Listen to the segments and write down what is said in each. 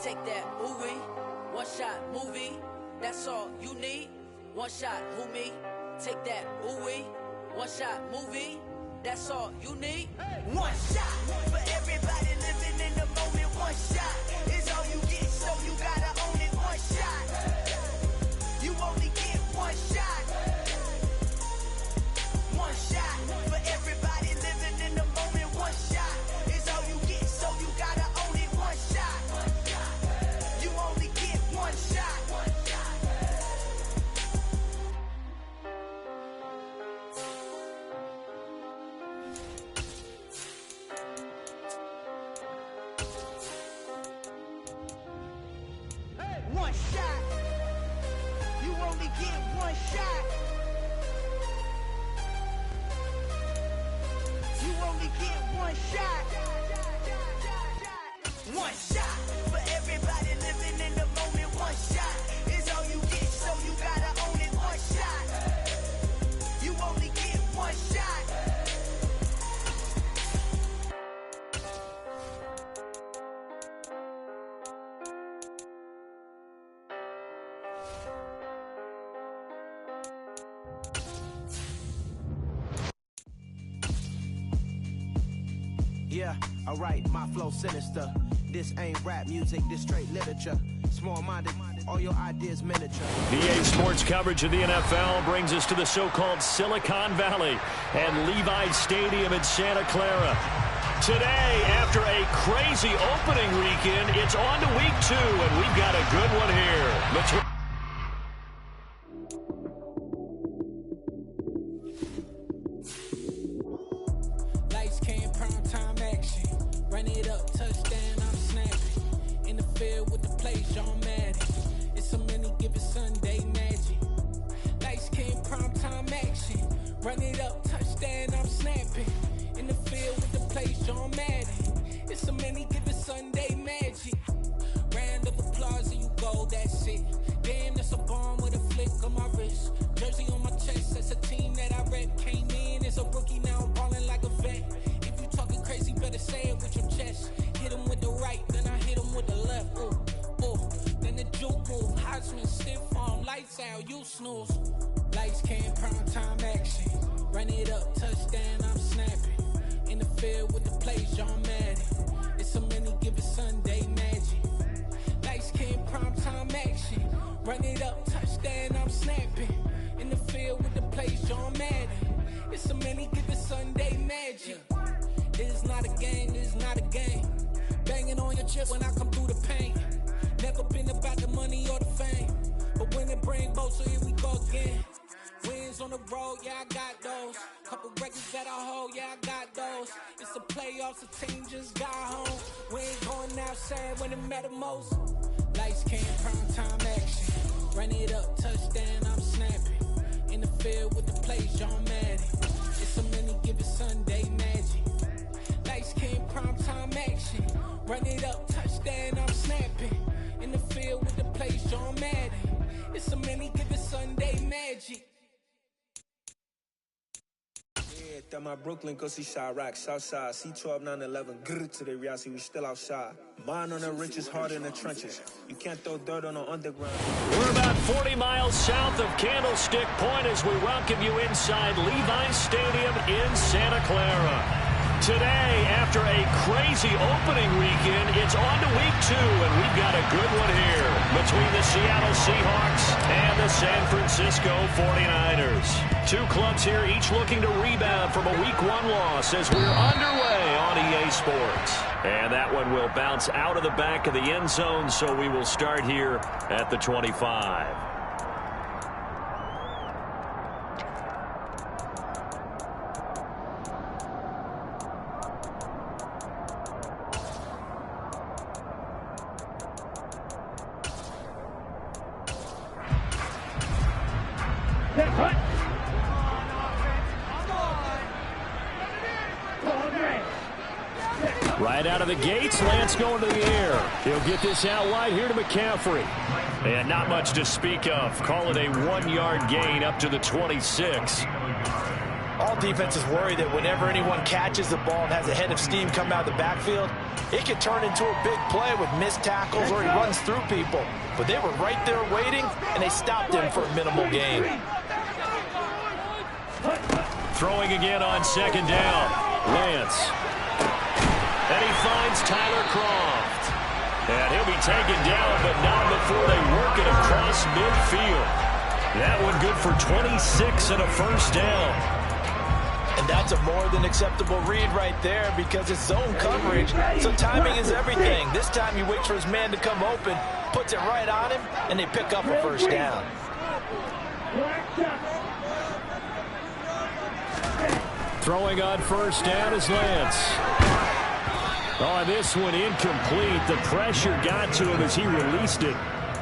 take that, ooh-wee. One shot, movie, that's all you need. One shot, who me? Take that, ooh-wee. One shot, movie, that's all you need. One shot for everybody living in the moment. One shot is all you get, so you gotta own it. One shot, you only get one shot. One shot for everybody living in the moment. One shot is all you get, so you gotta own it. One shot, you only get one shot. One shot, you only get one shot. You only get one shot. One shot for everybody living in the moment. One shot is all you get, so you gotta own it. One shot, you only get one shot. Yeah, alright, my flow sinister. This ain't rap music, this straight literature. Small-minded, all your ideas miniature. EA Sports coverage of the NFL brings us to the so-called Silicon Valley and Levi's Stadium in Santa Clara. Today, after a crazy opening weekend, it's on to week 2, and we've got a good one here. Lights came, prime time action. Run it up, touchdown, I'm snapping. In the field with the play, John Madden. It's a many given Sunday magic. Lights came, prime time action. Run it up, touchdown, I'm snapping. In the field with the play, John Madden. It's a many given Sunday magic. Round of applause and you go, that's it. Damn, that's a bomb with a flick on my wrist. Jersey on my chest, that's a team that I rep. Came in as a rookie, now I'm ballin' like a vet. If you talking crazy, better say it with your chest. Hit him with the right, then I hit him with the left. Ooh, ooh. Then the juke move, Heisman, stiff arm, lights out, you snooze. Lights came, prime time action. Run it up, touchdown, I'm snapping. In the field with the plays, John Madden. It's a many given Sunday magic. Lights came, prime time action. Run it up, touchdown, I'm snapping. In the field with the plays, John Madden. It's a many given Sunday magic. This is not a game, this is not a game. Banging on your chest when I come through the paint. Never been about the money or the fame. But when it bring both, so here we go again. Wins on the road, yeah, I got those. Couple records that I hold, yeah, I got those. It's the playoffs, the team just got home. We ain't going outside when it matter most. Lights came, prime time action. Run it up, touchdown, I'm snapping. In the field with the plays, John Madden. It's a many given Sunday magic. Lights came, prime time action. Run it up, touchdown, I'm snapping. In the field with the plays, John Madden. It's a many given Sunday magic. Yeah, that my Brooklyn, go see Chirac, Southside, C12, 911, grrr to the reality, we still outside. Mine on the riches, hard in the trenches. You can't throw dirt on the underground. We're about 40 miles south of Candlestick Point as we welcome you inside Levi's Stadium in Santa Clara. Today, after a crazy opening weekend, it's on to week 2, and we've got a good one here between the Seattle Seahawks and the San Francisco 49ers. Two clubs here, each looking to rebound from a week 1 loss as we're underway on EA Sports. And that one will bounce out of the back of the end zone, so we will start here at the 25. Right out of the gates, Lance going to the air. He'll get this out wide here to McCaffrey. And not much to speak of. Call it a 1-yard gain up to the 26. All all defenses worry that whenever anyone catches the ball and has a head of steam come out of the backfield, it can turn into a big play with missed tackles or he runs through people. But they were right there waiting, and they stopped him for a minimal gain. Throwing again on second down. Lance. And he finds Tyler Croft. And he'll be taken down, but not before they work it across midfield. That one good for 26 and a first down. And that's a more than acceptable read right there because it's zone coverage, so timing is everything. This time he waits for his man to come open, puts it right on him, and they pick up a first down. Throwing on first down is Lance. Oh, this one incomplete. The pressure got to him as he released it.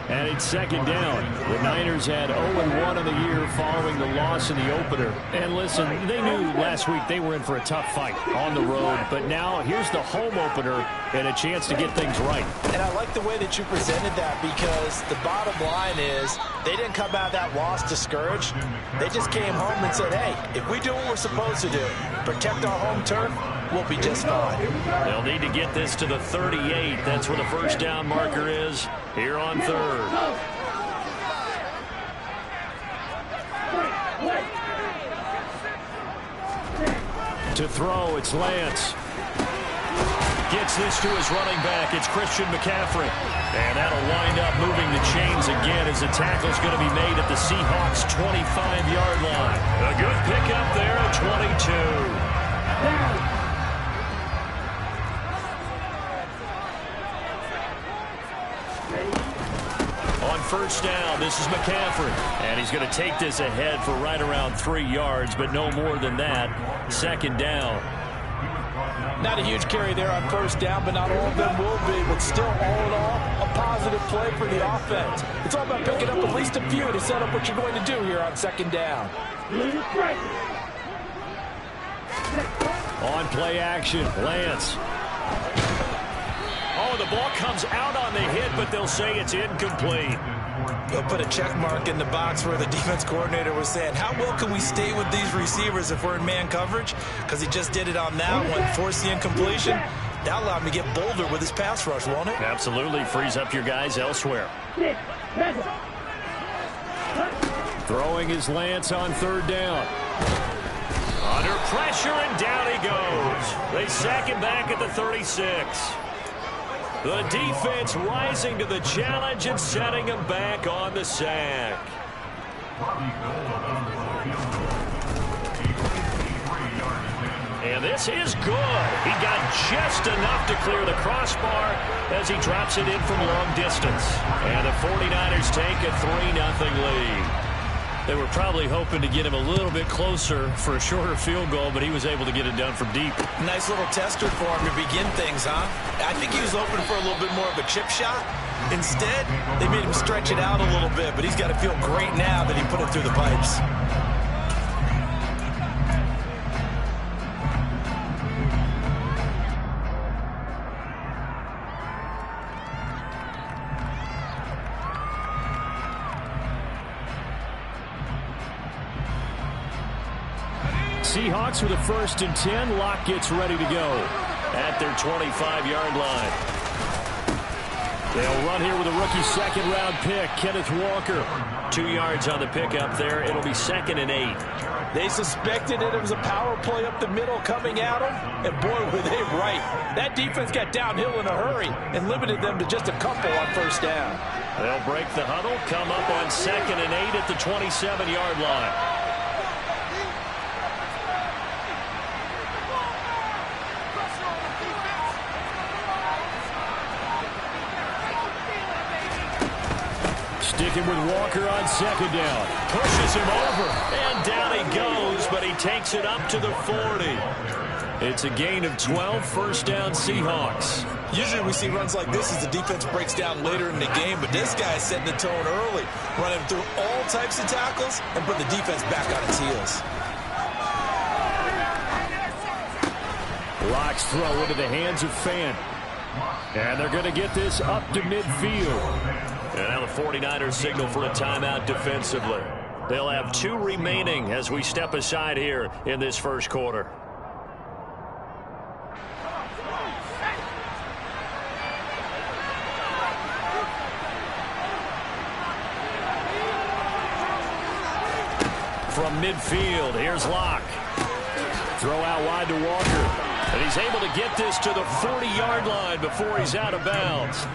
And it's second down. The Niners had 0-1 on the year following the loss in the opener. And listen, they knew last week they were in for a tough fight on the road. But now here's the home opener and a chance to get things right. And I like the way that you presented that because the bottom line is they didn't come out of that loss discouraged. They just came home and said, hey, if we do what we're supposed to do, protect our home turf, we'll be just fine. They'll need to get this to the 38. That's where the first down marker is here on third. To throw, it's Lance. Gets this to his running back. It's Christian McCaffrey. And that'll wind up moving the chains again as the tackle's going to be made at the Seahawks' 25-yard line. A good pickup there at 22. On first down, this is McCaffrey. And he's going to take this ahead for right around 3 yards, but no more than that. Second down. Not a huge carry there on first down, but not all of them will be. But still, all in all, a positive play for the offense. It's all about picking up at least a few to set up what you're going to do here on second down. On play action, Lance. Oh, the ball comes out on the hit, but they'll say it's incomplete. They'll put a check mark in the box where the defense coordinator was saying, how well can we stay with these receivers if we're in man coverage? Because he just did it on that one, forced the incompletion. That allowed him to get bolder with his pass rush, won't it? Absolutely, frees up your guys elsewhere. Throwing his Lance on third down. Under pressure, and down he goes. They sack him back at the 36. The defense rising to the challenge and setting him back on the sack. And this is good. He got just enough to clear the crossbar as he drops it in from long distance. And the 49ers take a 3-0 lead. They were probably hoping to get him a little bit closer for a shorter field goal, but he was able to get it done from deep. Nice little tester for him to begin things, huh? I think he was hoping for a little bit more of a chip shot. Instead, they made him stretch it out a little bit, but he's got to feel great now that he put it through the pipes. Seahawks with a 1st and 10. Locke gets ready to go at their 25-yard line. They'll run here with a rookie second-round pick, Kenneth Walker. 2 yards on the pickup there. It'll be 2nd and 8. They suspected it was a power play up the middle coming at them, and boy, were they right. That defense got downhill in a hurry and limited them to just a couple on first down. They'll break the huddle, come up on 2nd and 8 at the 27-yard line. Sticking with Walker on second down. Pushes him over, and down he goes, but he takes it up to the 40. It's a gain of 12, first down Seahawks. Usually we see runs like this as the defense breaks down later in the game, but this guy's setting the tone early, running through all types of tackles and put the defense back on its heels. Locke's throw into the hands of Fant. And they're going to get this up to midfield. And now the 49ers signal for a timeout defensively. They'll have 2 remaining as we step aside here in this first quarter. From midfield, here's Locke. Throw out wide to Walker. And he's able to get this to the 40-yard line before he's out of bounds.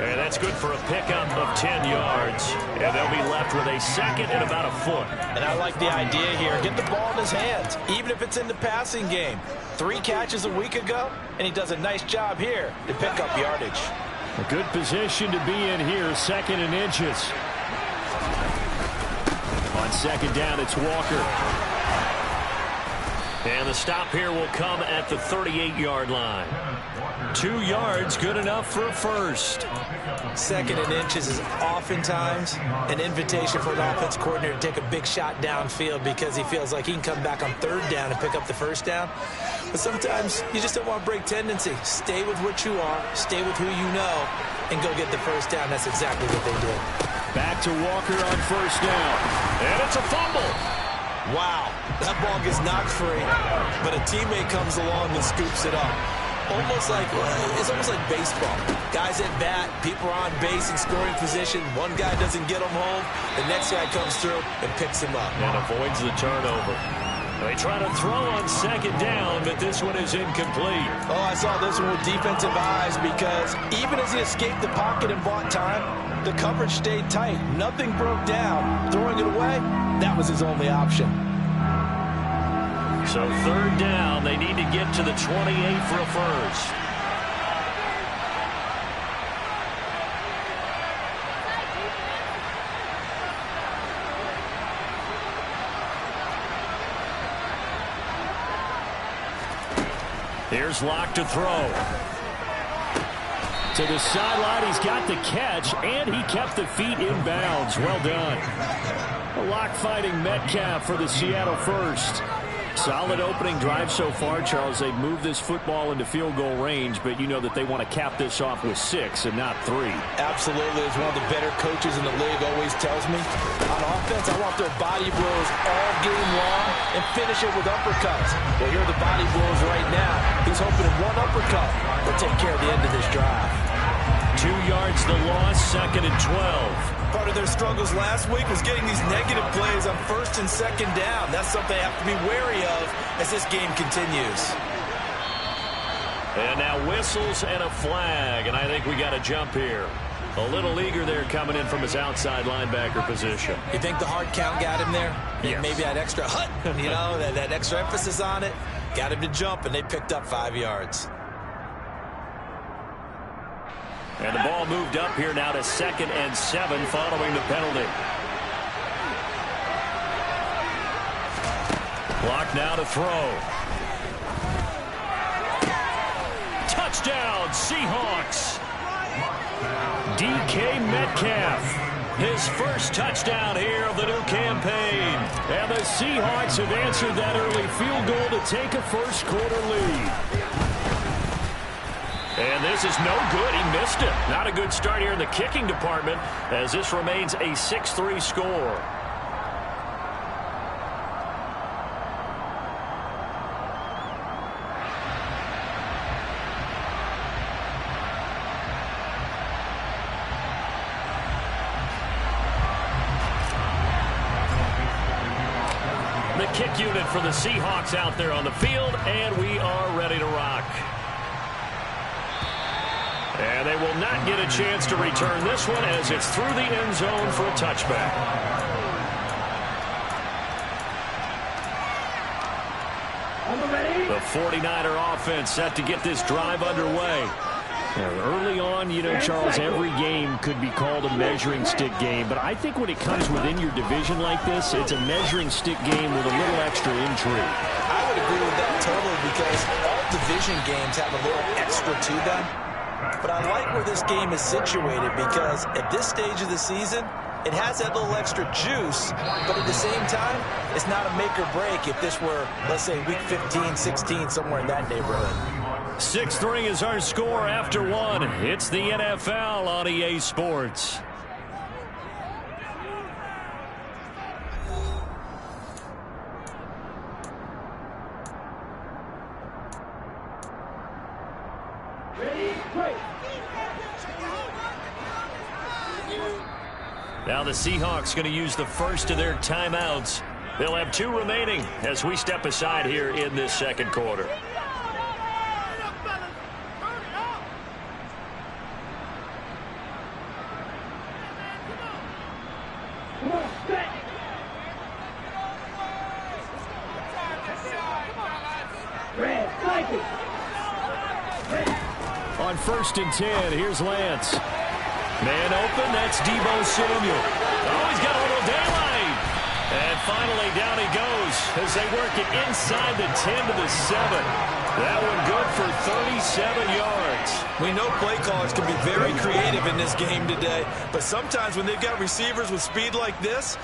And that's good for a pickup of 10 yards. And they'll be left with a second and about a foot. And I like the idea here. Get the ball in his hands, even if it's in the passing game. 3 catches a week ago, and he does a nice job here to pick up yardage. A good position to be in here, 2nd and inches. On 2nd down, it's Walker. And the stop here will come at the 38-yard line. 2 yards, good enough for a first. 2nd and inches is oftentimes an invitation for an offense coordinator to take a big shot downfield because he feels like he can come back on 3rd down and pick up the 1st down. But sometimes you just don't want to break tendency. Stay with what you are, stay with who you know, and go get the 1st down. That's exactly what they did. Back to Walker on 1st down. And it's a fumble. Wow, that ball gets knocked free, but a teammate comes along and scoops it up. It's almost like baseball. Guys at bat, people are on base in scoring position. One guy doesn't get him home. The next guy comes through and picks him up. And avoids the turnover. They try to throw on 2nd down, but this one is incomplete. Oh, I saw this one with defensive eyes because even as he escaped the pocket and bought time, the coverage stayed tight. Nothing broke down. Throwing it away, that was his only option. So 3rd down, they need to get to the 28 for a first. Here's Locke to throw. To the sideline, he's got the catch, and he kept the feet in bounds. Well done. Locke fighting Metcalf for the Seattle first. Solid opening drive so far, Charles. They've moved this football into field goal range, but you know that they want to cap this off with 6 and not 3. Absolutely. As one of the better coaches in the league always tells me, on offense, I want their body blows all game long and finish it with uppercuts. Well, here are the body blows right now. He's hoping in one uppercut will take care of the end of this drive. 2 yards the loss, 2nd and 12. Part of their struggles last week was getting these negative plays on 1st and 2nd down. That's something they have to be wary of as this game continues. And now whistles and a flag, and I think we got a jump here. A little eager there coming in from his outside linebacker position. You think the hard count got him there? Yes. Maybe that extra that extra emphasis on it got him to jump, and they picked up 5 yards. And the ball moved up here now to 2nd and 7 following the penalty. Clock now to throw. Touchdown, Seahawks. DK Metcalf. His first touchdown here of the new campaign. And the Seahawks have answered that early field goal to take a first quarter lead. And this is no good. He missed it. Not a good start here in the kicking department as this remains a 6-3 score. The kick unit for the Seahawks out there on the field, and we are ready to rock. And they will not get a chance to return this one as it's through the end zone for a touchback. The 49er offense set to get this drive underway. Early on, you know, Charles, every game could be called a measuring stick game, but I think when it comes within your division like this, it's a measuring stick game with a little extra intrigue. I would agree with that totally because all division games have a little extra to them. But I like where this game is situated because at this stage of the season, it has that little extra juice, but at the same time, it's not a make or break if this were, let's say, week 15, 16, somewhere in that neighborhood. 6-3 is our score after one. It's the NFL on EA Sports. Now the Seahawks going to use the first of their timeouts. They'll have 2 remaining as we step aside here in this second quarter. On 1st and 10, here's Lance. Man open, that's Deebo Samuel. Oh, he's got a little daylight. And finally, down he goes as they work it inside the 10 to the 7. That one good for 37 yards. We know play callers can be very creative in this game today, but sometimes when they've got receivers with speed like this,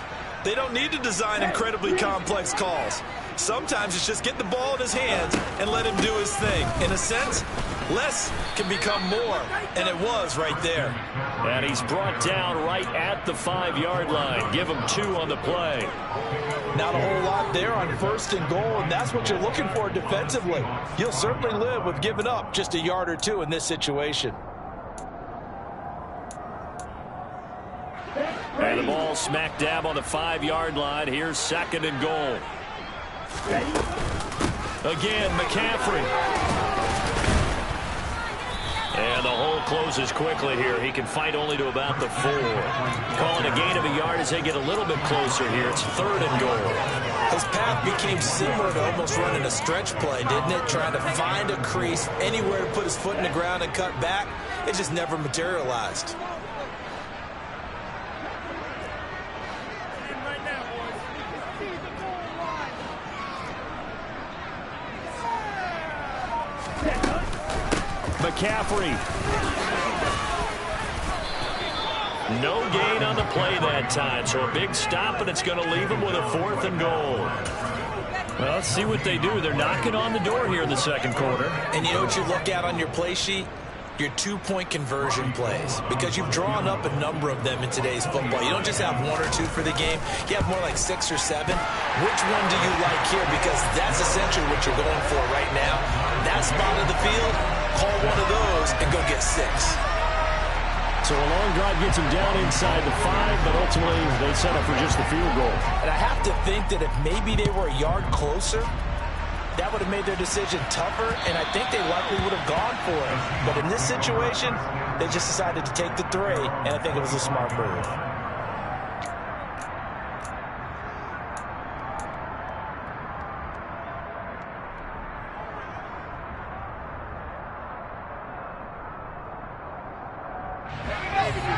they don't need to design incredibly complex calls. Sometimes it's just get the ball in his hands and let him do his thing. In a sense, less can become more, and it was right there. And he's brought down right at the 5-yard line. Give him 2 on the play. Not a whole lot there on 1st and goal, and that's what you're looking for defensively. You'll certainly live with giving up just a yard or 2 in this situation. And the ball smack dab on the 5-yard line. Here's 2nd and goal. Again, McCaffrey. And the hole closes quickly here. He can fight only to about the 4. Calling a gain of a yard as they get a little bit closer here. It's 3rd and goal. His path became similar to almost running a stretch play, didn't it? Trying to find a crease, anywhere to put his foot in the ground and cut back. It just never materialized. McCaffrey. No gain on the play that time, so a big stop, and it's going to leave him with a 4th and goal. Well, let's see what they do. They're knocking on the door here in the second quarter. And you know what you look at on your play sheet? Your 2-point conversion plays, because you've drawn up a number of them in today's football. You don't just have 1 or 2 for the game. You have more like 6 or 7. Which one do you like here? Because that's essentially what you're going for right now. That spot of the field, call one of those and go get 6. So a long drive gets him down inside the 5, but ultimately they settle for just the field goal. And I have to think that if maybe they were a yard closer, that would have made their decision tougher, and I think they likely would have gone for it. But in this situation, they just decided to take the 3, and I think it was a smart move.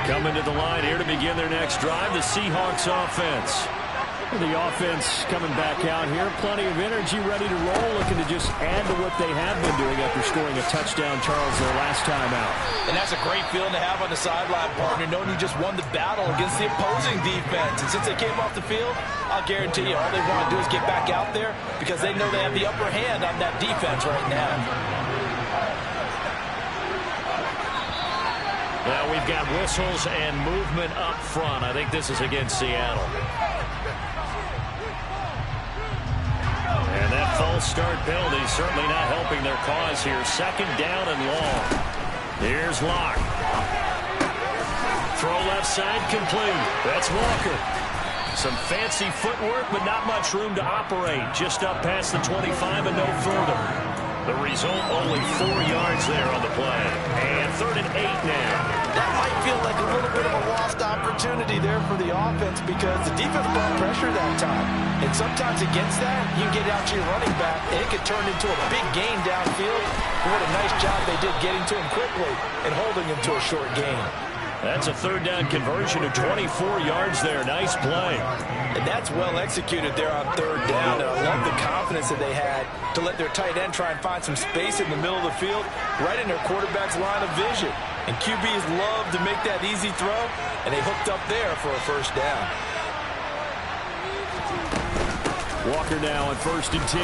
Coming to the line here to begin their next drive, the Seahawks offense. The offense coming back out here. Plenty of energy, ready to roll, looking to just add to what they have been doing after scoring a touchdown, Charles, their last time out. And that's a great feeling to have on the sideline, partner, knowing you just won the battle against the opposing defense. And since they came off the field, I'll guarantee you all they want to do is get back out there because they know they have the upper hand on that defense right now. Now we've got whistles and movement up front. I think this is against Seattle. And that false start penalty certainly not helping their cause here. 2nd down and long. Here's Locke. Throw left side complete. That's Walker. Some fancy footwork, but not much room to operate. Just up past the 25 and no further. The result, only 4 yards there on the play. And 3rd and 8 now. That might feel like a little bit of a lost opportunity there for the offense because the defense brought pressure that time. And sometimes against that, you can get out to your running back, and it could turn into a big gain downfield. And what a nice job they did getting to him quickly and holding him to a short gain. That's a 3rd down conversion of 24 yards there. Nice play. And that's well executed there on 3rd down. And I love the confidence that they had to let their tight end try and find some space in the middle of the field, right in their quarterback's line of vision. And QBs love to make that easy throw, and they hooked up there for a 1st down. Walker now on 1st and 10.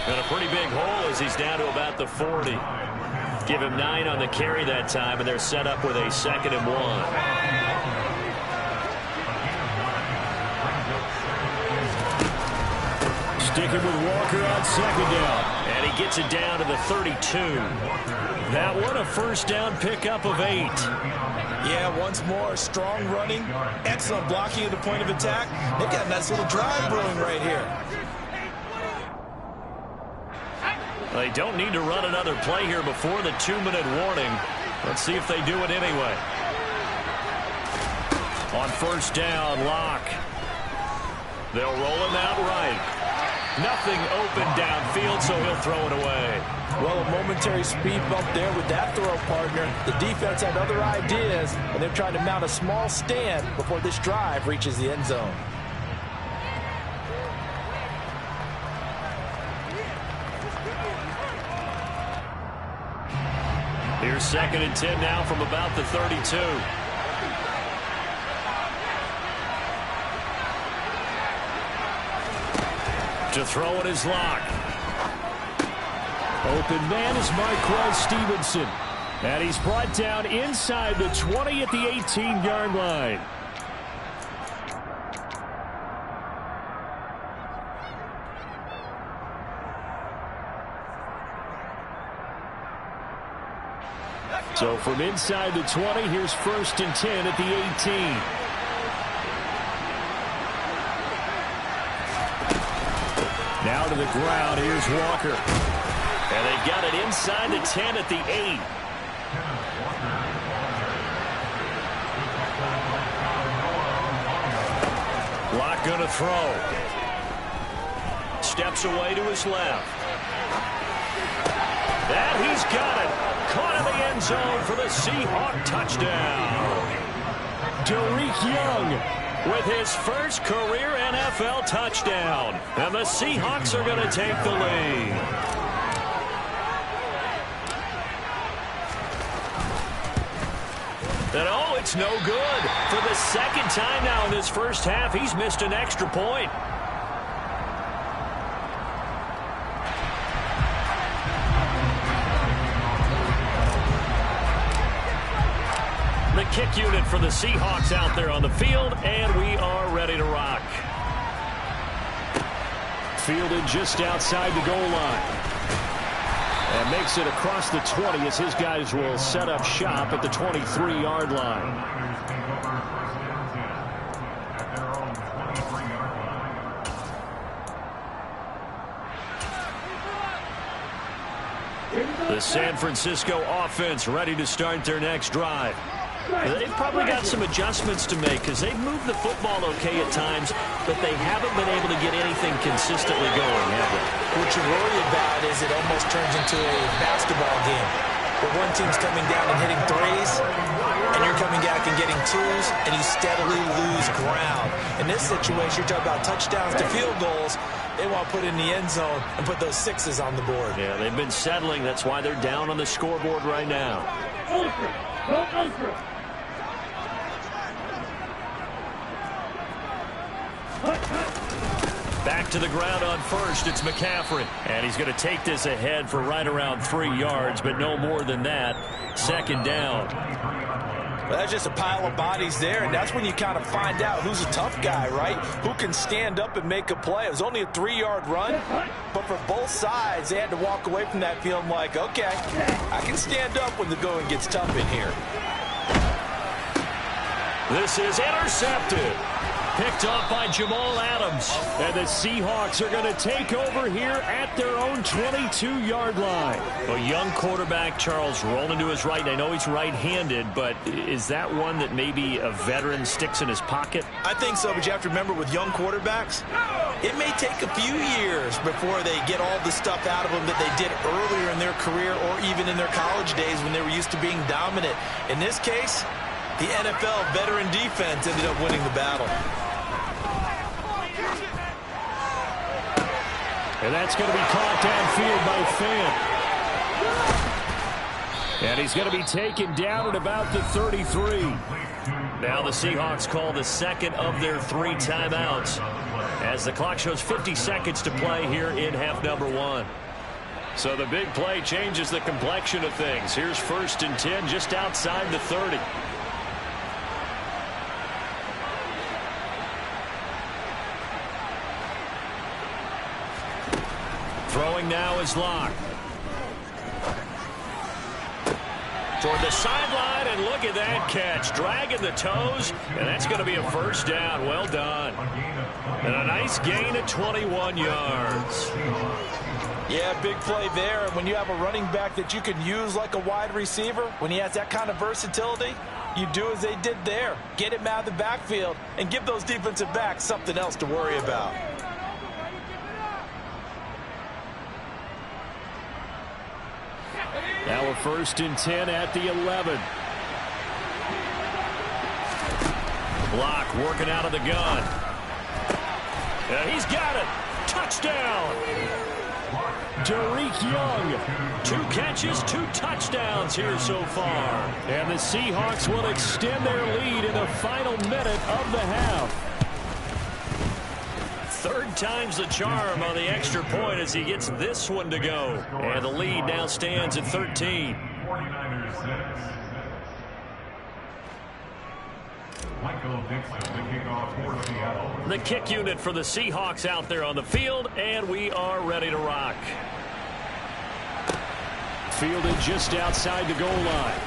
And a pretty big hole as he's down to about the 40. Give him 9 on the carry that time, and they're set up with a 2nd and 1. Sticking with Walker on 2nd down. And he gets it down to the 32. That one a 1st down pickup of 8. Yeah, once more, strong running, excellent blocking at the point of attack. They've got a nice little drive brewing right here. They don't need to run another play here before the 2-minute warning. Let's see if they do it anyway. On first down, Locke. They'll roll him out right. Nothing open downfield, so he'll throw it away. Well, a momentary speed bump there with that throw partner. The defense had other ideas, and they're trying to mount a small stand before this drive reaches the end zone. Here's 2nd and 10 now from about the 32. To throw it is Locke. Open man is Marquez Stevenson. And he's brought down inside the 20 at the 18-yard line. So from inside the 20, here's 1st and 10 at the 18. Now to the ground, here's Walker. And they've got it inside the 10 at the 8. Locke gonna throw. Steps away to his left. And he's got it. Caught in the end zone for the Seahawk touchdown. Derek Young with his first career NFL touchdown. And the Seahawks are going to take the lead. And oh, it's no good. For the 2nd time now in this first half, he's missed an extra point. The kick unit for the Seahawks out there on the field, and we are ready to rock. Fielded just outside the goal line. And makes it across the 20 as his guys will set up shop at the 23-yard line. The San Francisco offense ready to start their next drive. They've probably got some adjustments to make because they've moved the football okay at times, but they haven't been able to get anything consistently going, have they? What you worry about is it almost turns into a basketball game where one team's coming down and hitting threes, and you're coming back and getting twos, and you steadily lose ground. In this situation, you're talking about touchdowns to field goals. They want to put it in the end zone and put those sixes on the board. Yeah, they've been settling. That's why they're down on the scoreboard right now. Back to the ground on first. It's McCaffrey. And he's going to take this ahead for right around 3 yards, but no more than that. 2nd down. Well, that's just a pile of bodies there, and that's when you kind of find out who's a tough guy, right? Who can stand up and make a play. It was only a 3-yard run, but for both sides, they had to walk away from that feeling like, okay, I can stand up when the going gets tough in here. This is intercepted. Picked off by Jamal Adams. And the Seahawks are going to take over here at their own 22-yard line. A young quarterback, Charles, rolling to his right. I know he's right-handed, but is that one that maybe a veteran sticks in his pocket? I think so, but you have to remember with young quarterbacks, it may take a few years before they get all the stuff out of them that they did earlier in their career or even in their college days when they were used to being dominant. In this case, the NFL veteran defense ended up winning the battle. And that's going to be caught downfield by Fant. And he's going to be taken down at about the 33. Now the Seahawks call the second of their 3 timeouts as the clock shows 50 seconds to play here in half number 1. So the big play changes the complexion of things. Here's 1st and 10 just outside the 30. Throwing now is Locke. Toward the sideline, it, and look at that catch. Dragging the toes, and that's going to be a first down. Well done. And a nice gain of 21 yards. Yeah, big play there. And when you have a running back that you can use like a wide receiver, when he has that kind of versatility, you do as they did there. Get him out of the backfield and give those defensive backs something else to worry about. Now we're 1st and 10 at the 11. Block working out of the gun. He's got it. Touchdown. Derek Young. 2 catches, 2 touchdowns here so far. And the Seahawks will extend their lead in the final minute of the half. 3rd time's the charm on the extra point as he gets this one to go. And the lead now stands at 13. The kick unit for the Seahawks out there on the field, and we are ready to rock. Fielded just outside the goal line.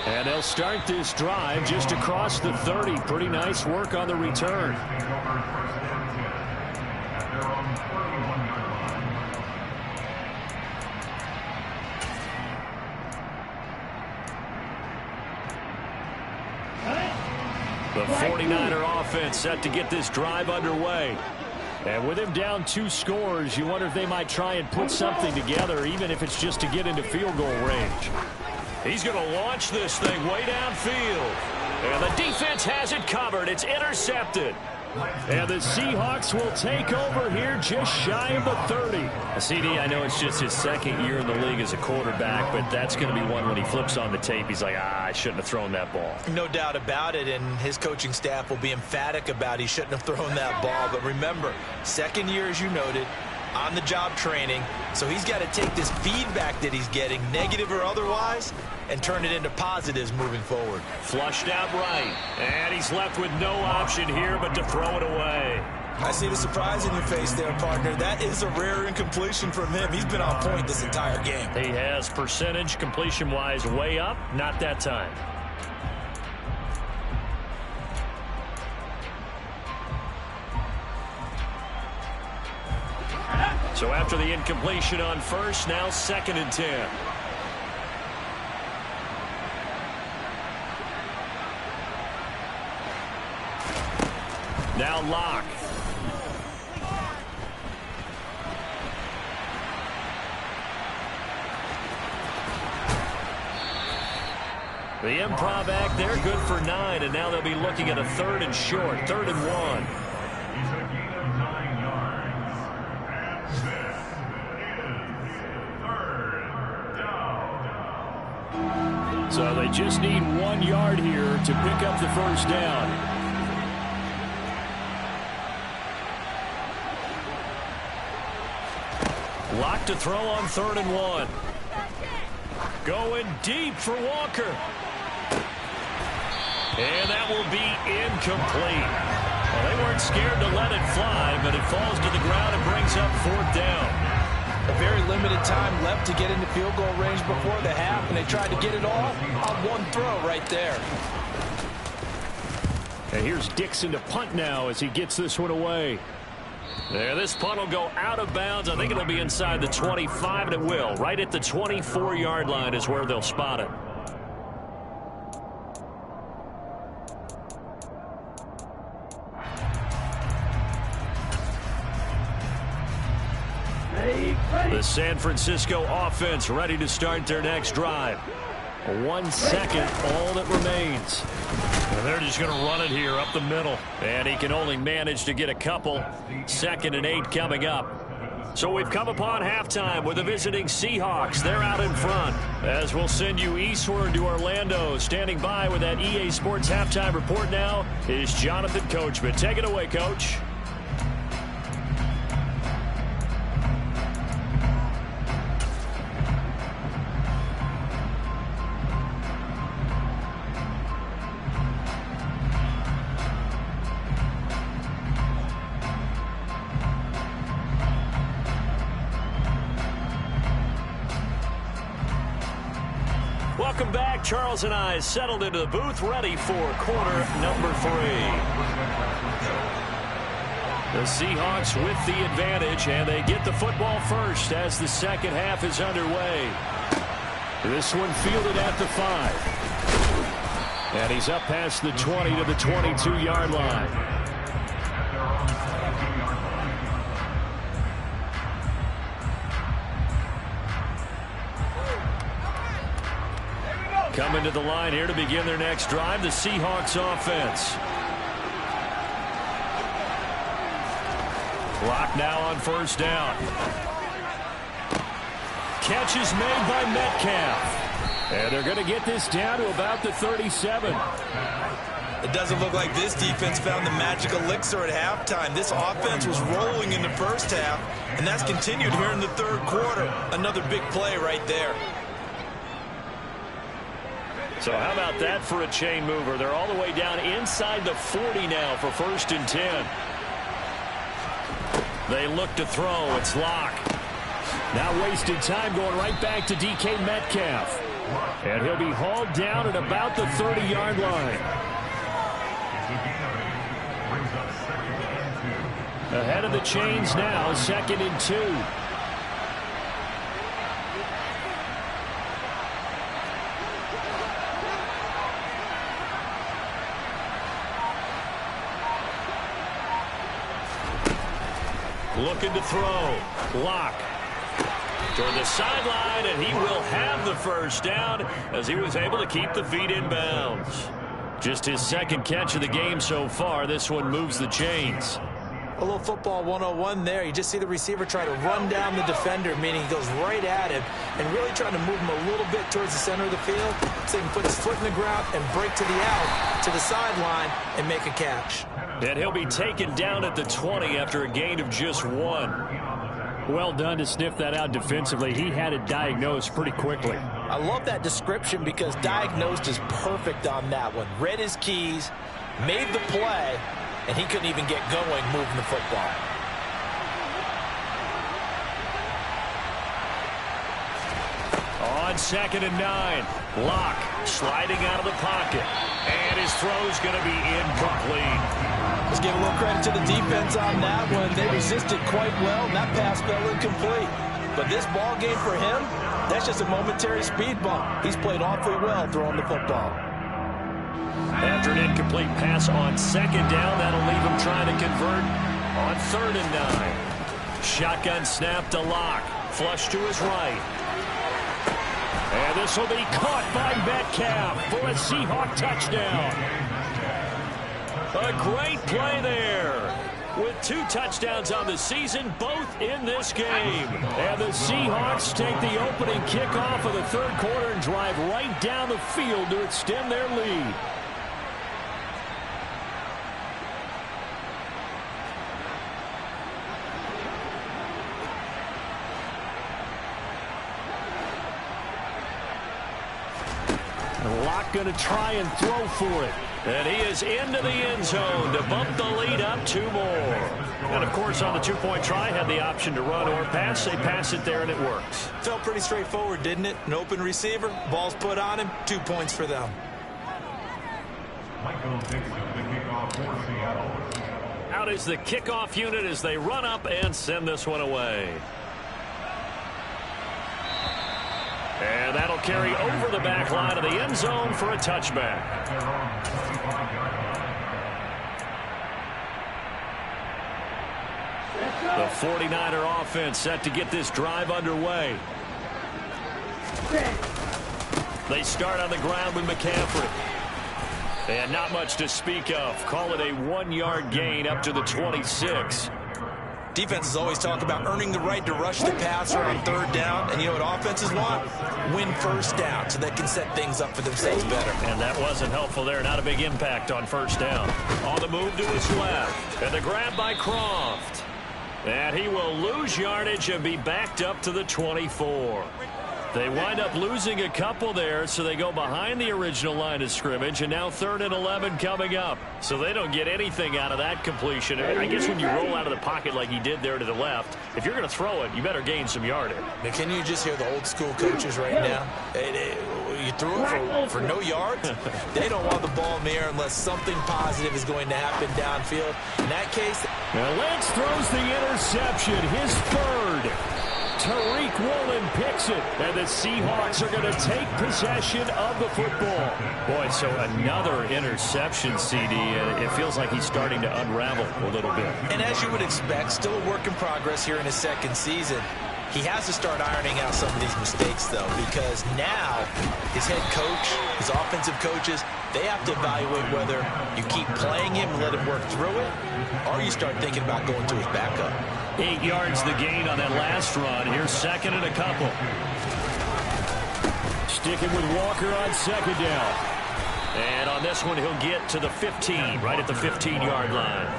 And they'll start this drive just across the 30. Pretty nice work on the return. The 49er offense set to get this drive underway. And with him down 2 scores, you wonder if they might try and put something together, even if it's just to get into field goal range. He's going to launch this thing way downfield. And the defense has it covered. It's intercepted. And the Seahawks will take over here just shy of the 30. CD, I know it's just his 2nd year in the league as a quarterback, but that's going to be one when he flips on the tape, he's like, I shouldn't have thrown that ball. No doubt about it, and his coaching staff will be emphatic about he shouldn't have thrown that ball. But remember, 2nd year, as you noted, on-the-job training, so he's got to take this feedback that he's getting, negative or otherwise, and turn it into positives moving forward. Flushed out right, and he's left with no option here but to throw it away. I see the surprise in your face there, partner. That is a rare incompletion from him. He's been on point this entire game. He has percentage completion-wise way up, not that time. So after the incompletion on first, now 2nd and 10. Now Locke. The improv act there, good for 9, and now they'll be looking at a 3rd and short, 3rd and 1. So they just need 1 yard here to pick up the first down. Lock to throw on 3rd and 1. Going deep for Walker. And that will be incomplete. Well, they weren't scared to let it fly, but it falls to the ground and brings up 4th down. A very limited time left to get into field goal range before the half, and they tried to get it all on 1 throw right there. And here's Dixon to punt now as he gets this one away. There, this punt will go out of bounds. I think it'll be inside the 25, and it will. Right at the 24-yard line is where they'll spot it. The San Francisco offense ready to start their next drive. 1 second, all that remains. And they're just going to run it here up the middle. And he can only manage to get a couple. 2nd and 8 coming up. So we've come upon halftime with the visiting Seahawks. They're out in front. As we'll send you eastward to Orlando. Standing by with that EA Sports halftime report now is Jonathan Coachman. Take it away, Coach. Welcome back. Charles and I settled into the booth, ready for quarter number 3. The Seahawks with the advantage, and they get the football first as the second half is underway. This one fielded at the 5. And he's up past the 20 to the 22-yard line. Coming to the line here to begin their next drive, the Seahawks offense. Clock now on first down. Catch is made by Metcalf. And they're going to get this down to about the 37. It doesn't look like this defense found the magic elixir at halftime. This offense was rolling in the first half, and that's continued here in the third quarter. Another big play right there. So how about that for a chain mover? They're all the way down inside the 40 now for 1st and 10. They look to throw. It's Locke. Now wasted time going right back to DK Metcalf. And he'll be hauled down at about the 30-yard line. Ahead of the chains now, 2nd and 2. Looking to throw. Locke. Toward the sideline, and he will have the first down as he was able to keep the feet in bounds. Just his second catch of the game so far. This one moves the chains. A little football 101 there. You just see the receiver try to run down the defender, meaning he goes right at him and really trying to move him a little bit towards the center of the field so he can put his foot in the ground and break to the out, to the sideline, and make a catch. And he'll be taken down at the 20 after a gain of just 1. Well done to sniff that out defensively. He had it diagnosed pretty quickly. I love that description because diagnosed is perfect on that one. Read his keys, made the play, and he couldn't even get going moving the football. On 2nd and 9, Locke sliding out of the pocket. And his throw's going to be incomplete. Let's give a little credit to the defense on that one. They resisted quite well, and that pass fell incomplete. But this ball game for him, that's just a momentary speed bump. He's played awfully well throwing the football. After an incomplete pass on 2nd down, that'll leave him trying to convert on 3rd and 9. Shotgun snap to Locke. Flush to his right. And this will be caught by Metcalf for a Seahawk touchdown. A great play there. With 2 touchdowns on the season, both in this game. And the Seahawks take the opening kickoff of the third quarter and drive right down the field to extend their lead. Locke going to try and throw for it. And he is into the end zone to bump the lead up 2 more. And, of course, on the 2-point try, had the option to run or pass. They pass it there, and it works. Felt pretty straightforward, didn't it? An open receiver, ball's put on him, 2 points for them. Out is the kickoff unit as they run up and send this one away. And that'll carry over the back line of the end zone for a touchback. The 49er offense set to get this drive underway. They start on the ground with McCaffrey. And not much to speak of. Call it a 1-yard gain up to the 26. Defenses always talk about earning the right to rush the passer on 3rd down. And you know what offenses want? Win 1st down so they can set things up for themselves better. And that wasn't helpful there. Not a big impact on 1st down. On the move to his left. And the grab by Croft. And he will lose yardage and be backed up to the 24. They wind up losing a couple there, so they go behind the original line of scrimmage, and now 3rd and 11 coming up. So they don't get anything out of that completion. I guess when you roll out of the pocket like he did there to the left, if you're going to throw it, you better gain some yardage. Now, can you just hear the old school coaches right now? you threw it for no yards? They don't want the ball in the air unless something positive is going to happen downfield. In that case... Now Lance throws the interception, his third. Tariq Woolen picks it, and the Seahawks are going to take possession of the football. Boy, so another interception, CD, and it feels like he's starting to unravel a little bit. And as you would expect, still a work in progress here in his second season. He has to start ironing out some of these mistakes, though, because now his head coach, his offensive coaches, they have to evaluate whether you keep playing him and let him work through it, or you start thinking about going to his backup. 8 yards the gain on that last run. Here's second and a couple. Sticking with Walker on second down. And on this one, he'll get to the 15, right at the 15-yard line.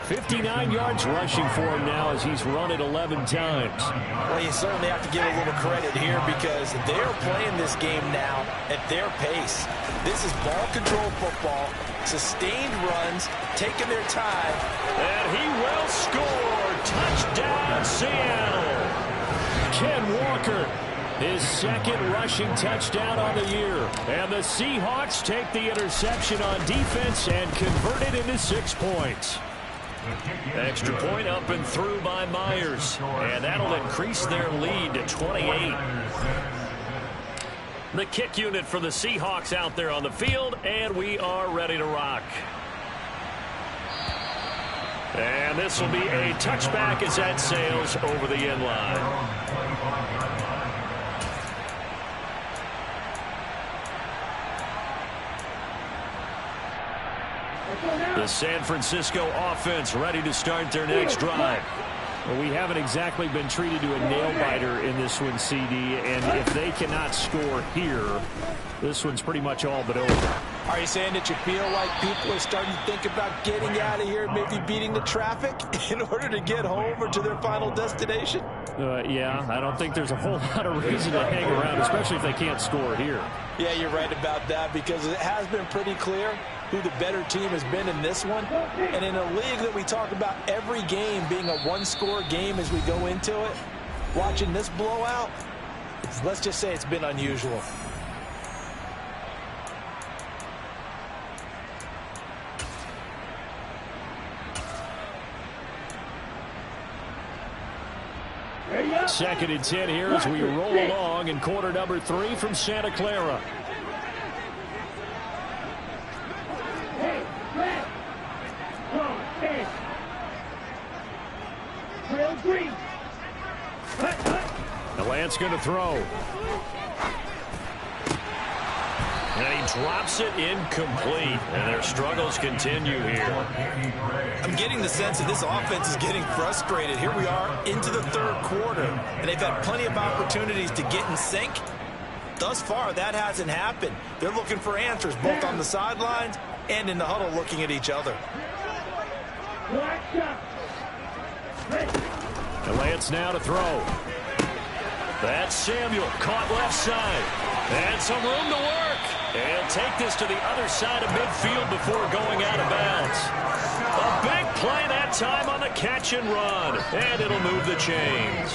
59 yards rushing for him now as he's run it 11 times. Well, you certainly have to give a little credit here because they're playing this game now at their pace. This is ball control football, sustained runs, taking their time. And he will score. Touchdown, Seattle. Ken Walker, his second rushing touchdown on the year. And the Seahawks take the interception on defense and convert it into 6 points. Extra point up and through by Myers. And that'll increase their lead to 28. The kick unit for the Seahawks out there on the field, and we are ready to rock. And this will be a touchback as that sails over the end line. The San Francisco offense ready to start their next drive. Well, we haven't exactly been treated to a nail-biter in this one, CD, and if they cannot score here, this one's pretty much all but over. Are you saying that you feel like people are starting to think about getting out of here, maybe beating the traffic in order to get home or to their final destination? Yeah, I don't think there's a whole lot of reason to hang around, especially if they can't score here. Yeah, you're right about that because it has been pretty clear who the better team has been in this one. And in a league that we talk about every game being a one-score game as we go into it, watching this blowout, let's just say it's been unusual. Second and 10 here as we roll along in quarter number 3 from Santa Clara. The Lance going to throw. And he drops it incomplete. And their struggles continue here. I'm getting the sense that this offense is getting frustrated. Here we are into the third quarter, and they've had plenty of opportunities to get in sync. Thus far, that hasn't happened. They're looking for answers, both on the sidelines and in the huddle looking at each other. And Lance now to throw. That's Samuel, caught left side. And some room to work. And take this to the other side of midfield before going out of bounds. A big play that time on the catch and run. And it'll move the chains.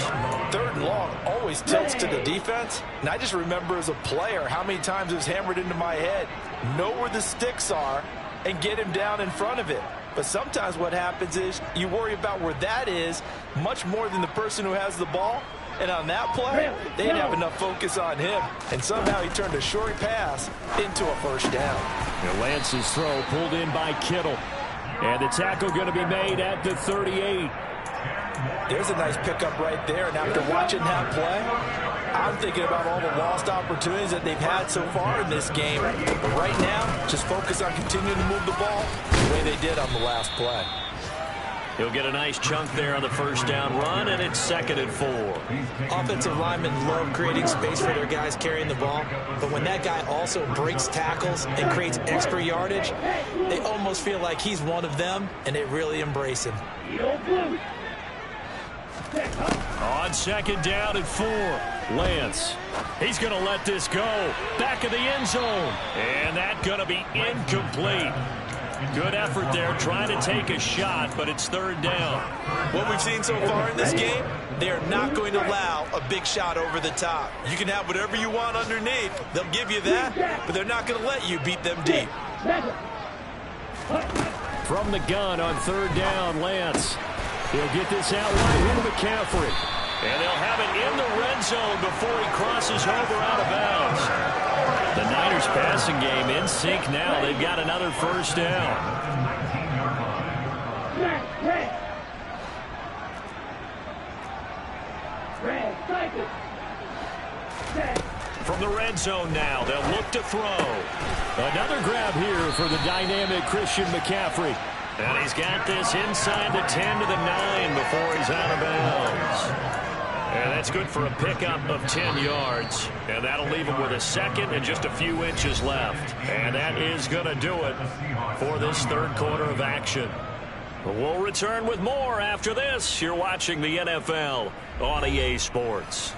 Third and long always tilts to the defense. And I just remember as a player how many times it was hammered into my head. Know where the sticks are and get him down in front of it. But sometimes what happens is you worry about where that is much more than the person who has the ball. And on that play, they didn't have enough focus on him. And somehow he turned a short pass into a first down. And Lance's throw pulled in by Kittle. And the tackle going to be made at the 38. There's a nice pickup right there. And after watching that play, I'm thinking about all the lost opportunities that they've had so far in this game. But right now, just focus on continuing to move the ball the way they did on the last play. He'll get a nice chunk there on the first down run, and it's 2nd and 4. Offensive linemen love creating space for their guys carrying the ball, but when that guy also breaks tackles and creates extra yardage, they almost feel like he's one of them, and they really embrace him. On 2nd down and 4, Lance. He's going to let this go. Back of the end zone. And that's going to be incomplete. Good effort there, trying to take a shot, but it's third down. What we've seen so far in this game, they are not going to allow a big shot over the top. You can have whatever you want underneath. They'll give you that, but they're not going to let you beat them deep. From the gun on third down, Lance. He'll get this out wide here to McCaffrey. And they'll have it in the red zone before he crosses over out of bounds. The Niners passing game in sync now. They've got another first down. From the red zone now, they'll look to throw. Another grab here for the dynamic Christian McCaffrey. And he's got this inside the 10 to the 9 before he's out of bounds. And that's good for a pickup of 10 yards. And that'll leave him with a second and just a few inches left. And that is going to do it for this third quarter of action. We'll return with more after this. You're watching the NFL on EA Sports.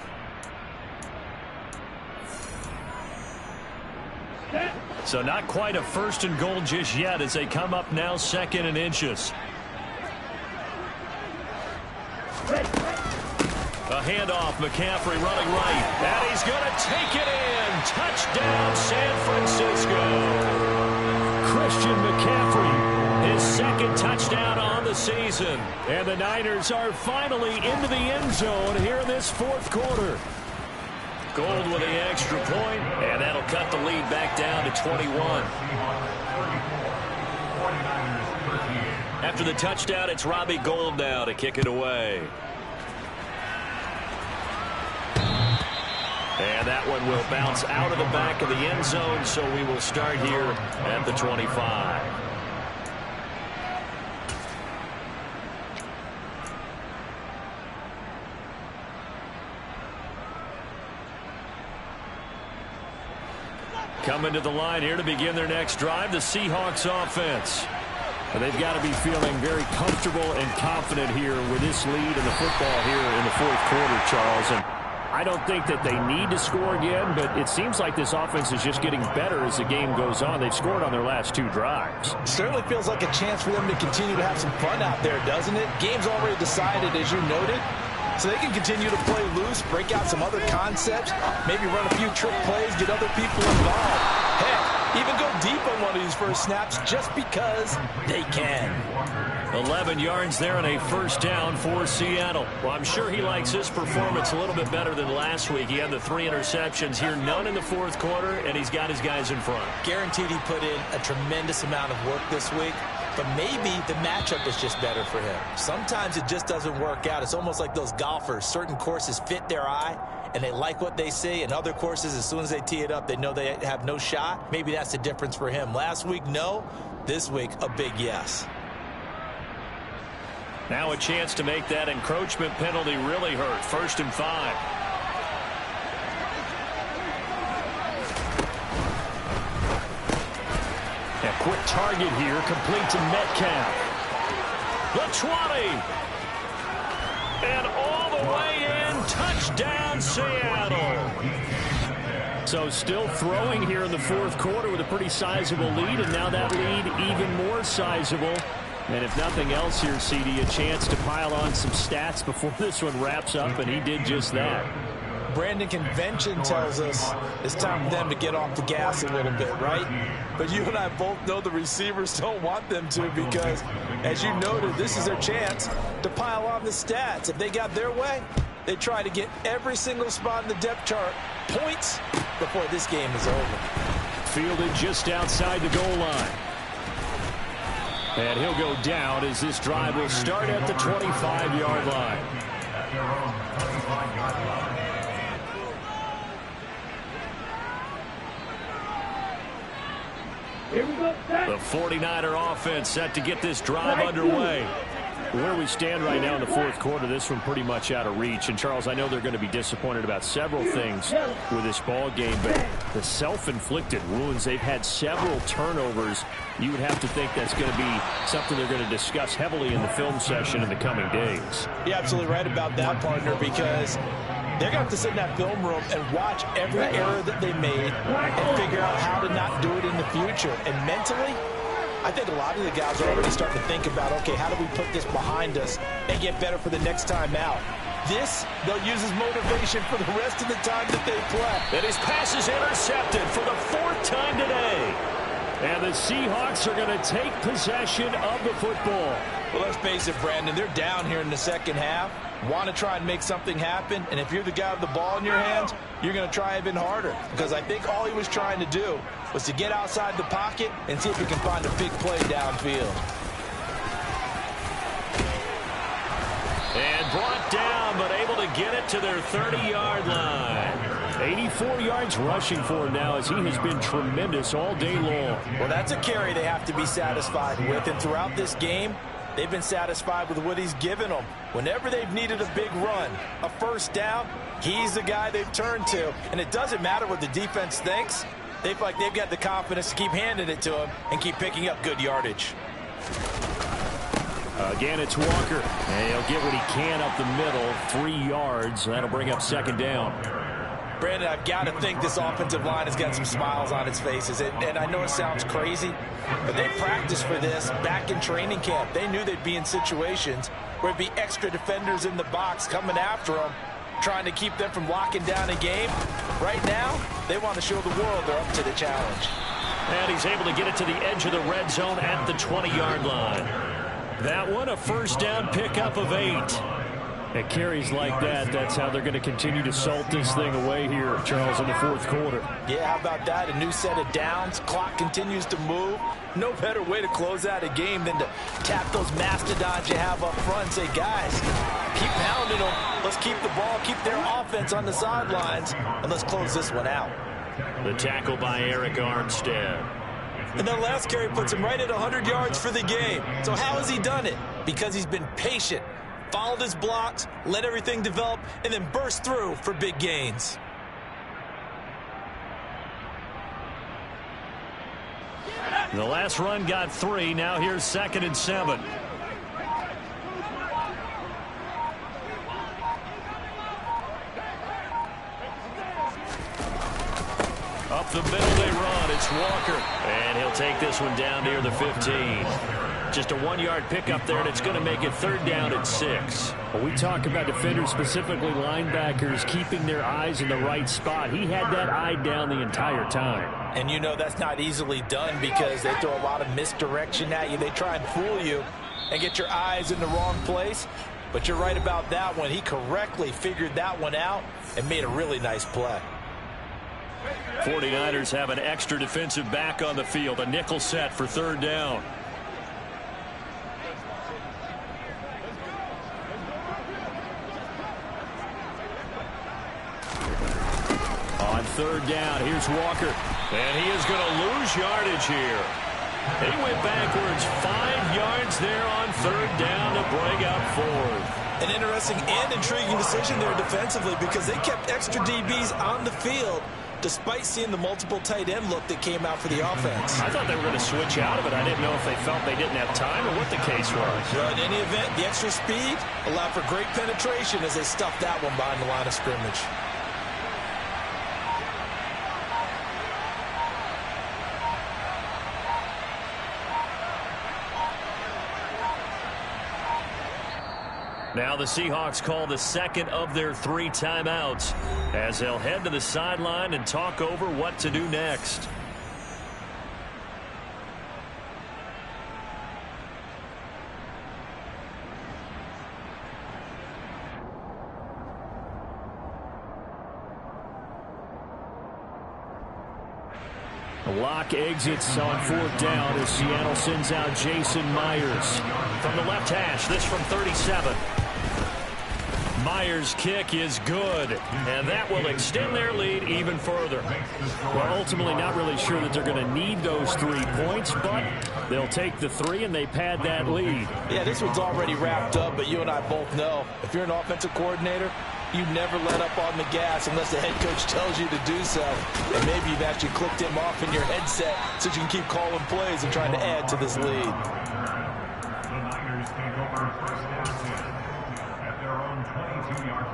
So not quite a first and goal just yet as they come up now second and inches. A handoff, McCaffrey running right. And he's going to take it in. Touchdown, San Francisco. Christian McCaffrey, his second touchdown on the season. And the Niners are finally into the end zone here in this fourth quarter. Gold with the extra point, and that'll cut the lead back down to 21. After the touchdown, it's Robbie Gould now to kick it away. And that one will bounce out of the back of the end zone, so we will start here at the 25. Coming to the line here to begin their next drive, the Seahawks offense. And they've got to be feeling very comfortable and confident here with this lead in the football here in the fourth quarter, Charles. And I don't think that they need to score again, but it seems like this offense is just getting better as the game goes on. They've scored on their last two drives. It certainly feels like a chance for them to continue to have some fun out there, doesn't it? Game's already decided, as you noted. So they can continue to play loose, break out some other concepts, maybe run a few trick plays, get other people involved. Heck, even go deep on one of these first snaps just because they can. 11 yards there and a first down for Seattle. Well, I'm sure he likes his performance a little bit better than last week. He had the 3 interceptions here, none in the fourth quarter, and he's got his guys in front. Guaranteed he put in a tremendous amount of work this week. But maybe the matchup is just better for him. Sometimes it just doesn't work out. It's almost like those golfers. Certain courses fit their eye, and they like what they see. And other courses, as soon as they tee it up, they know they have no shot. Maybe that's the difference for him. Last week, no. This week, a big yes. Now a chance to make that encroachment penalty really hurt. 1st and 5. A quick target here, complete to Metcalf. The 20. And all the way in, touchdown Seattle. So still throwing here in the fourth quarter with a pretty sizable lead, and now that lead even more sizable. And if nothing else here, CD, a chance to pile on some stats before this one wraps up, and he did just that. Brandon, convention tells us it's time for them to get off the gas a little bit, right? But you and I both know the receivers don't want them to because, as you noted, this is their chance to pile on the stats. If they got their way, they try to get every single spot in the depth chart points before this game is over. Fielded just outside the goal line. And he'll go down as this drive will start at the 25-yard line. The 49er offense set to get this drive underway. Where we stand right now in the fourth quarter, this one pretty much out of reach. And, Charles, I know they're going to be disappointed about several things with this ball game, but the self-inflicted wounds, they've had several turnovers. You would have to think that's going to be something they're going to discuss heavily in the film session in the coming days. You're absolutely right about that, partner, because they're going to have to sit in that film room and watch every error that they made and figure out how to not do it in the future. And mentally, I think a lot of the guys are already starting to think about, okay, how do we put this behind us and get better for the next time out? This, they'll use as motivation for the rest of the time that they play. And his pass is intercepted for the 4th time today. And the Seahawks are going to take possession of the football. Well, let's face it, Brandon, they're down here in the second half. Want to try and make something happen, and if you're the guy with the ball in your hands, you're going to try even harder, because I think all he was trying to do was to get outside the pocket and see if he can find a big play downfield. And brought down, but able to get it to their 30-yard line. 84 yards rushing for him now, as he has been tremendous all day long. Well, that's a carry they have to be satisfied with, and throughout this game, they've been satisfied with what he's given them. Whenever they've needed a big run, a first down, he's the guy they've turned to. And it doesn't matter what the defense thinks. They feel like they've got the confidence to keep handing it to him and keep picking up good yardage. Again, it's Walker. And he'll get what he can up the middle, 3 yards. That'll bring up 2nd down. Brandon, I've got to think this offensive line has got some smiles on its faces. And I know it sounds crazy, but they practiced for this back in training camp. They knew they'd be in situations where it'd be extra defenders in the box coming after them, trying to keep them from locking down a game. Right now, they want to show the world they're up to the challenge. And he's able to get it to the edge of the red zone at the 20-yard line. That one, a first down pickup of 8. At carries like that, that's how they're going to continue to salt this thing away here, Charles, in the 4th quarter. Yeah, how about that? A new set of downs. Clock continues to move. No better way to close out a game than to tap those mastodons you have up front and say, guys, keep pounding them. Let's keep the ball, keep their offense on the sidelines, and let's close this one out. The tackle by Eric Armstead. And that last carry puts him right at 100 yards for the game. So how has he done it? Because he's been patient, followed his blocks, let everything develop, and then burst through for big gains. The last run got 3. Now here's 2nd and 7. Up the middle they run. It's Walker. And he'll take this one down near the 15. Just a 1-yard pickup there, and it's going to make it 3rd down and 6. Well, we talk about defenders, specifically linebackers, keeping their eyes in the right spot. He had that eye down the entire time. And you know that's not easily done because they throw a lot of misdirection at you. They try and fool you and get your eyes in the wrong place. But you're right about that one. He correctly figured that one out and made a really nice play. 49ers have an extra defensive back on the field. A nickel set for 3rd down. On 3rd down, here's Walker. And he is going to lose yardage here. He went backwards 5 yards there on 3rd down to bring up 4th. An interesting and intriguing decision there defensively because they kept extra DBs on the field despite seeing the multiple tight end look that came out for the offense. I thought they were going to switch out of it. I didn't know if they felt they didn't have time or what the case was. Well, in any event, the extra speed allowed for great penetration as they stuffed that one behind the line of scrimmage. Now the Seahawks call the 2nd of their 3 timeouts as they'll head to the sideline and talk over what to do next. Lock exits on 4th down as Seattle sends out Jason Myers. From the left hash, this from 37. Myers' kick is good, and that will extend their lead even further. Well, ultimately not really sure that they're going to need those 3 points, but they'll take the 3 and they pad that lead. Yeah, this one's already wrapped up, but you and I both know if you're an offensive coordinator, you never let up on the gas unless the head coach tells you to do so. And maybe you've actually clicked him off in your headset so you can keep calling plays and trying to add to this lead. The Niners take over first down at their own 22-yard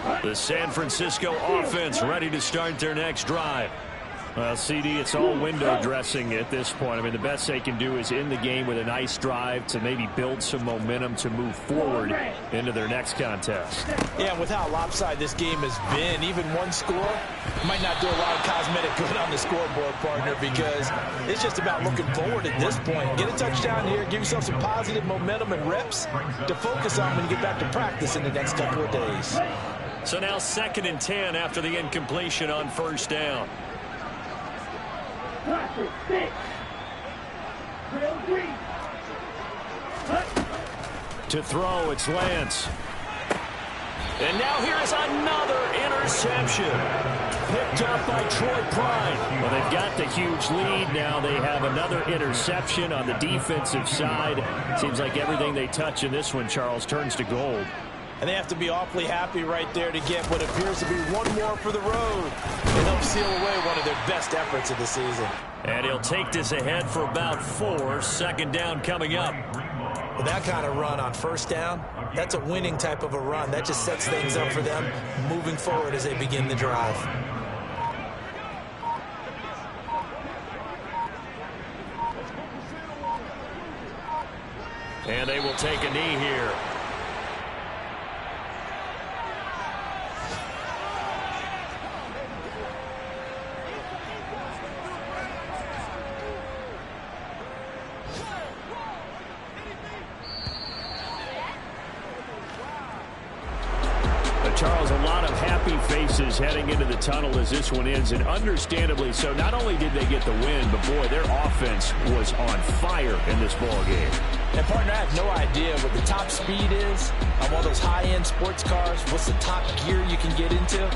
line. The San Francisco offense ready to start their next drive. Well, CD, it's all window dressing at this point. I mean, the best they can do is end the game with a nice drive to maybe build some momentum to move forward into their next contest. Yeah, with how lopsided this game has been, even one score might not do a lot of cosmetic good on the scoreboard, partner, because it's just about looking forward at this point. Get a touchdown here, give yourself some positive momentum and reps to focus on when you get back to practice in the next couple of days. So now 2nd and 10 after the incompletion on 1st down. To throw, it's Lance. And now here is another interception. Picked up by Troy Pride. Well, they've got the huge lead. Now they have another interception on the defensive side. Seems like everything they touch in this one, Charles, turns to gold. And they have to be awfully happy right there to get what appears to be one more for the road. And they'll seal away one of their best efforts of the season. And he'll take this ahead for about 4. 2nd down coming up. With that kind of run on 1st down, that's a winning type of a run. That just sets things up for them moving forward as they begin the drive. And they will take a knee here. Charles, a lot of happy faces heading into the tunnel as this one ends, and understandably so. Not only did they get the win, but boy, their offense was on fire in this ball game. And partner, I have no idea what the top speed is on one of those high-end sports cars. What's the top gear you can get into?